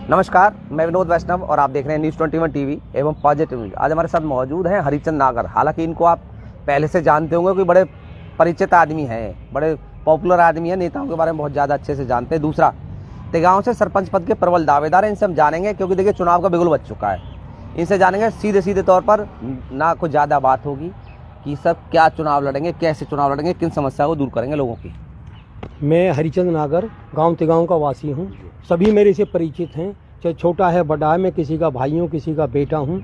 नमस्कार, मैं विनोद वैष्णव और आप देख रहे हैं न्यूज़ 21 टीवी एवं पॉजिटिव न्यूज। आज हमारे साथ मौजूद हैं हरिचंद नागर। हालांकि इनको आप पहले से जानते होंगे, कोई बड़े परिचित आदमी हैं, बड़े पॉपुलर आदमी हैं, नेताओं के बारे में बहुत ज़्यादा अच्छे से जानते हैं। दूसरा, तेगांव से सरपंच पद के प्रबल दावेदार हैं। इनसे हम जानेंगे, क्योंकि देखिए चुनाव का बिगुल बज चुका है। इनसे जानेंगे सीधे तौर पर, ना कुछ ज़्यादा बात होगी कि सब क्या चुनाव लड़ेंगे, कैसे चुनाव लड़ेंगे, किन समस्या को दूर करेंगे लोगों की। मैं हरिचंद नागर गांव तेगांव का वासी हूं। सभी मेरे से परिचित हैं, चाहे छोटा है बड़ा है, मैं किसी का भाई हूं, किसी का बेटा हूं।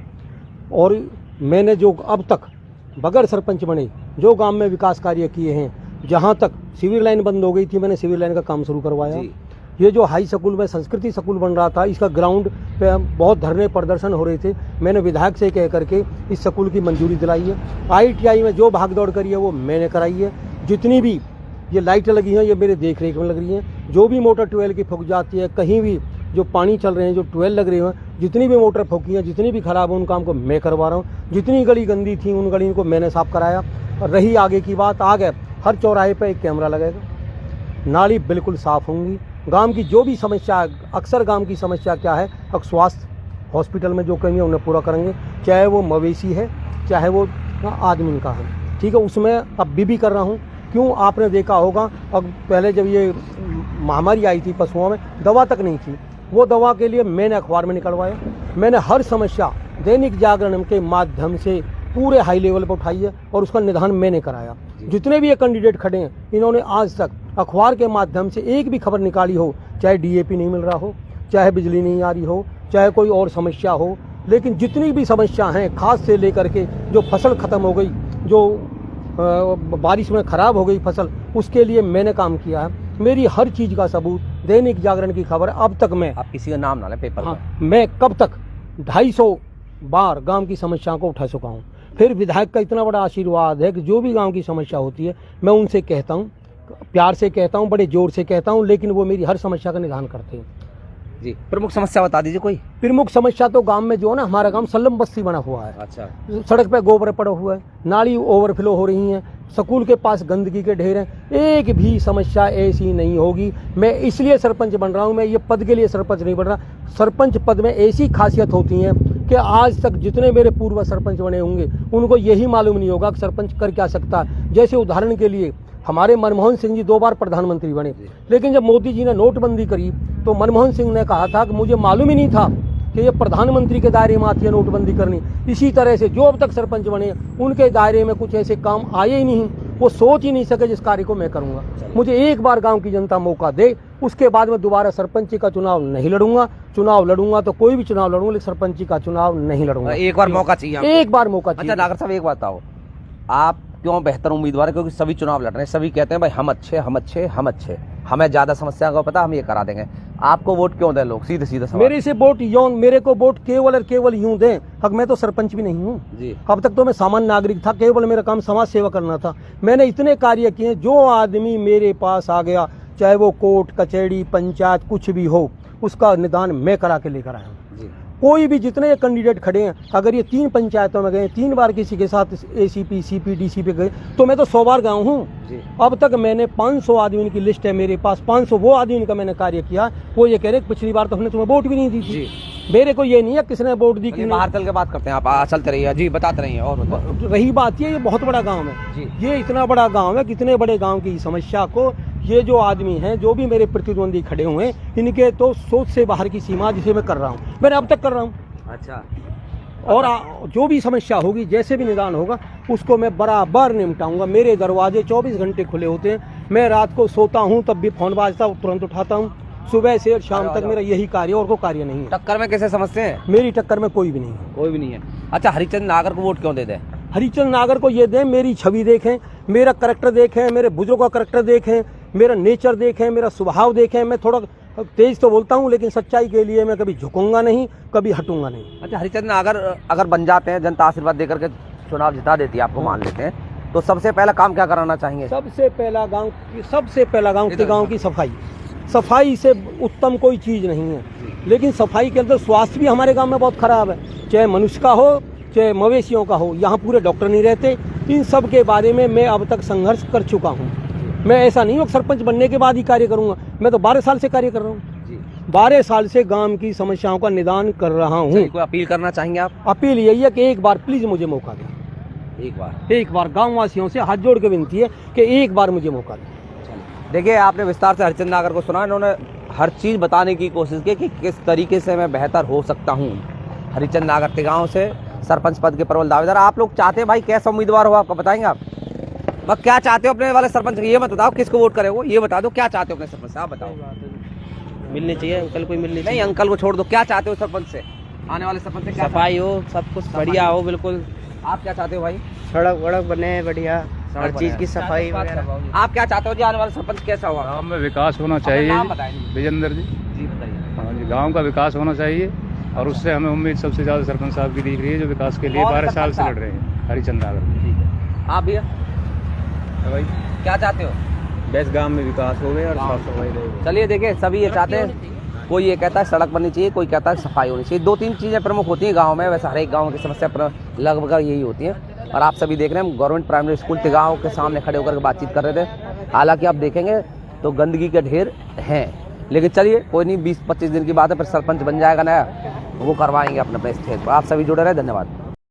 और मैंने जो अब तक बगैर सरपंच बने जो गांव में विकास कार्य किए हैं, जहां तक सिविल लाइन बंद हो गई थी, मैंने सिविल लाइन का काम शुरू करवाया। ये जो हाई स्कूल में संस्कृति स्कूल बन रहा था, इसका ग्राउंड पे बहुत धरने प्रदर्शन हो रहे थे, मैंने विधायक से कह करके इस स्कूल की मंजूरी दिलाई है। ITI में जो भागदौड़ करी है वो मैंने कराई है। जितनी भी ये लाइटें लगी हैं ये मेरे देख रेख में लग रही हैं। जो भी मोटर ट्यूबवेल की फूक जाती है, कहीं भी जो पानी चल रहे हैं, जो ट्यूबवेल लग रहे हैं, जितनी भी मोटर फूकी हैं, जितनी भी खराब है, उन काम को मैं करवा रहा हूँ। जितनी गली गंदी थी उन गली को मैंने साफ कराया। और रही आगे की बात, आगे हर चौराहे पर एक कैमरा लगेगा, नाली बिल्कुल साफ़ होंगी। गांव की जो भी समस्या, अक्सर गांव की समस्या क्या है, अब स्वास्थ्य हॉस्पिटल में जो कमी है उन्हें पूरा करेंगे, चाहे वो मवेशी है चाहे वो आदमी का है, ठीक है। उसमें अब भी कर रहा हूँ। क्यों, आपने देखा होगा अब पहले जब ये महामारी आई थी पशुओं में, दवा तक नहीं थी। वो दवा के लिए मैंने अखबार में निकलवाया। मैंने हर समस्या दैनिक जागरण के माध्यम से पूरे हाई लेवल पर उठाई है और उसका निदान मैंने कराया। जितने भी ये कैंडिडेट खड़े हैं, इन्होंने आज तक अखबार के माध्यम से एक भी खबर निकाली हो, चाहे DAP नहीं मिल रहा हो, चाहे बिजली नहीं आ रही हो, चाहे कोई और समस्या हो। लेकिन जितनी भी समस्या हैं, खाद से लेकर के जो फसल ख़त्म हो गई, जो बारिश में ख़राब हो गई फसल, उसके लिए मैंने काम किया है। मेरी हर चीज़ का सबूत दैनिक जागरण की खबर अब तक मैं, आप किसी का नाम ना लें पेपर हाँ, मैं कब तक 250 बार गांव की समस्याओं को उठा चुका हूं। फिर विधायक का इतना बड़ा आशीर्वाद है कि जो भी गांव की समस्या होती है मैं उनसे कहता हूं, प्यार से कहता हूं, बड़े जोर से कहता हूं, लेकिन वो मेरी हर समस्या का निदान करते हैं। जी, प्रमुख समस्या बता दीजिए कोई। प्रमुख समस्या तो गांव में जो है ना, हमारा गांव सल्लम बस्ती बना हुआ है। अच्छा। सड़क पे गोबर पड़ा हुआ है, नाली ओवरफ्लो हो रही हैं, स्कूल के पास गंदगी के ढेर हैं। एक भी समस्या ऐसी नहीं होगी। मैं इसलिए सरपंच बन रहा हूं, मैं ये पद के लिए सरपंच नहीं बन रहा। सरपंच पद में ऐसी खासियत होती है कि आज तक जितने मेरे पूर्व सरपंच बने होंगे उनको यही मालूम नहीं होगा कि सरपंच कर क्या सकता है। जैसे उदाहरण के लिए हमारे मनमोहन सिंह जी 2 बार प्रधानमंत्री बने, लेकिन जब मोदी जी ने नोटबंदी करी तो मनमोहन सिंह ने कहा था कि मुझे मालूम ही नहीं था कि ये प्रधानमंत्री के दायरे में आती है नोटबंदी करनी। इसी तरह से जो अब तक सरपंच बने उनके दायरे में कुछ ऐसे काम आए ही नहीं, वो सोच ही नहीं सके जिस कार्य को मैं करूंगा। मुझे एक बार गांव की जनता मौका दे, उसके बाद मैं दोबारा सरपंची का चुनाव नहीं लड़ूंगा। चुनाव लड़ूंगा तो कोई भी चुनाव लड़ूंगा, लेकिन सरपंची का चुनाव नहीं लड़ूंगा। एक बार मौका चाहिए, एक बार मौका चाहिए। अच्छा नागर साहब, एक बात बताओ, आप क्यों बेहतर उम्मीदवार है? क्योंकि सभी चुनाव लड़ रहे हैं, सभी कहते हैं भाई हम अच्छे, हमें ज्यादा समस्या का पता, हम ये करा देंगे। आपको वोट क्यों दें लोग? सीधे सवाल। मेरे से वोट यूं, मेरे को वोट केवल और केवल यूं दें। अब मैं तो सरपंच भी नहीं हूँ जी। अब तक तो मैं सामान्य नागरिक था, केवल मेरा काम समाज सेवा करना था। मैंने इतने कार्य किए, जो आदमी मेरे पास आ गया, चाहे वो कोर्ट कचहरी पंचायत कुछ भी हो, उसका निदान मैं करा के लेकर आया हूँ। कोई भी जितने कैंडिडेट खड़े हैं, अगर ये 3 पंचायतों में गए, 3 बार किसी के साथ ACP CP DCP गए, तो मैं तो 100 बार गया हूँ। अब तक मैंने 500 आदमी की लिस्ट है मेरे पास। 500 वो आदमी का मैंने कार्य किया। वो ये कह रहे पिछली बार तो हमने तुम्हें वोट भी नहीं दी थी। मेरे को ये नहीं है किसने वोट दी कि बाहर चल के बात करते हैं, आप चलते रहिए जी, बताते रहिए। और रही बात ये बहुत बड़ा गाँव है, ये इतना बड़ा गाँव है, कितने बड़े गाँव की समस्या को ये जो आदमी हैं, जो भी मेरे प्रतिद्वंदी खड़े हुए हैं, इनके तो सोच से बाहर की सीमा जिसे मैं कर रहा हूँ, मैंने अब तक कर रहा हूँ। अच्छा। और जो भी समस्या होगी, जैसे भी निदान होगा, उसको मैं बराबर निपटाऊंगा। मेरे दरवाजे 24 घंटे खुले होते हैं। मैं रात को सोता हूँ तब भी फोन बाजता तुरंत उठाता हूँ। सुबह से शाम तक मेरा यही कार्य, और कोई कार्य नहीं है। टक्कर में कैसे समझते हैं? मेरी टक्कर में कोई भी नहीं है। कोई भी नहीं है। अच्छा, हरिचंद नागर को वोट क्यों दे दें? हरिचंद नागर को ये दें, मेरी छवि देखें, मेरा करैक्टर देखें, मेरे बुजुर्गों का करैक्टर देखें, मेरा नेचर देखें, मेरा स्वभाव देखें। मैं थोड़ा तेज तो बोलता हूँ, लेकिन सच्चाई के लिए मैं कभी झुकूंगा नहीं, कभी हटूंगा नहीं। अच्छा, हरिचंद नागर अगर बन जाते हैं, जनता आशीर्वाद देकर के चुनाव जिता देती है, आपको मान लेते हैं, तो सबसे पहला काम क्या कराना चाहेंगे? सबसे पहला गाँव की सफाई से उत्तम कोई चीज़ नहीं है। लेकिन सफाई के अंदर स्वास्थ्य भी हमारे गाँव में बहुत खराब है, चाहे मनुष्य का हो चाहे मवेशियों का हो। यहाँ पूरे डॉक्टर नहीं रहते। इन सब के बारे में मैं अब तक संघर्ष कर चुका हूँ। मैं ऐसा नहीं हूँ सरपंच बनने के बाद ही कार्य करूँगा, मैं तो 12 साल से कार्य कर रहा हूँ। 12 साल से गांव की समस्याओं का निदान कर रहा हूँ। चलिए, कोई अपील करना चाहेंगे आप? अपील यही है कि एक बार प्लीज मुझे मौका दें, एक बार गाँव वासियों से हाथ जोड़ के विनती है कि एक बार मुझे मौका दें। देखिए, आपने विस्तार से हरिचंद नागर को सुना। इन्होंने हर चीज़ बताने की कोशिश की कि किस तरीके से मैं बेहतर हो सकता हूँ। हरिचंद नागर के गांव से सरपंच पद के प्रबल दावेदार। आप लोग चाहते हैं भाई, कैसा उम्मीदवार हो आपका, बताएंगे आप? बस क्या चाहते हो अपने वाले सरपंच? ये मत बताओ किसको वोट करेंगे, ये बता दो क्या चाहते हो अपने सरपंच से, आप बताओ। मिलनी चाहिए अंकल, कोई मिलनी नहीं, अंकल को छोड़ दो, क्या चाहते हो सरपंच से, आने वाले सरपंच से? क्या सफाई हो, सब कुछ बढ़िया हो बिल्कुल। आप क्या चाहते हो भाई? सड़क वड़क बने बढ़िया, हर चीज की सफाई वगैरह। आप क्या चाहते हो जी, आने वाला सरपंच कैसा होगा? गांव में विकास होना चाहिए। नाम बताएं। विजेंद्र जी। जी बताइए। हाँ जी, गांव का विकास होना चाहिए और उससे हमें उम्मीद सबसे ज़्यादा सरपंच साहब की दिख रही है, जो विकास के लिए कौन 12 साल सरपंच से साहब? लड़ रहे हैं, हरिचंद नागर। ठीक है, आप भैया भाई क्या चाहते हो? बस गांव में विकास हो गए और साफ सफाई रहे। चलिए, देखिए सभी ये चाहते हैं। कोई ये कहता है सड़क बननी चाहिए, कोई कहता है सफाई होनी चाहिए। 2-3 चीज़ें प्रमुख होती हैं गांव में। वैसे हर एक गांव की समस्या लगभग यही होती है। और आप सभी देख रहे हैं, गवर्नमेंट प्राइमरी स्कूल तिगांव के सामने खड़े होकर के बातचीत कर रहे थे। हालांकि आप देखेंगे तो गंदगी के ढेर हैं, लेकिन चलिए कोई नहीं, 20-25 दिन की बात है, फिर सरपंच बन जाएगा नया, वो करवाएंगे अपने स्टेज पर। आप सभी जुड़े रहे, धन्यवाद।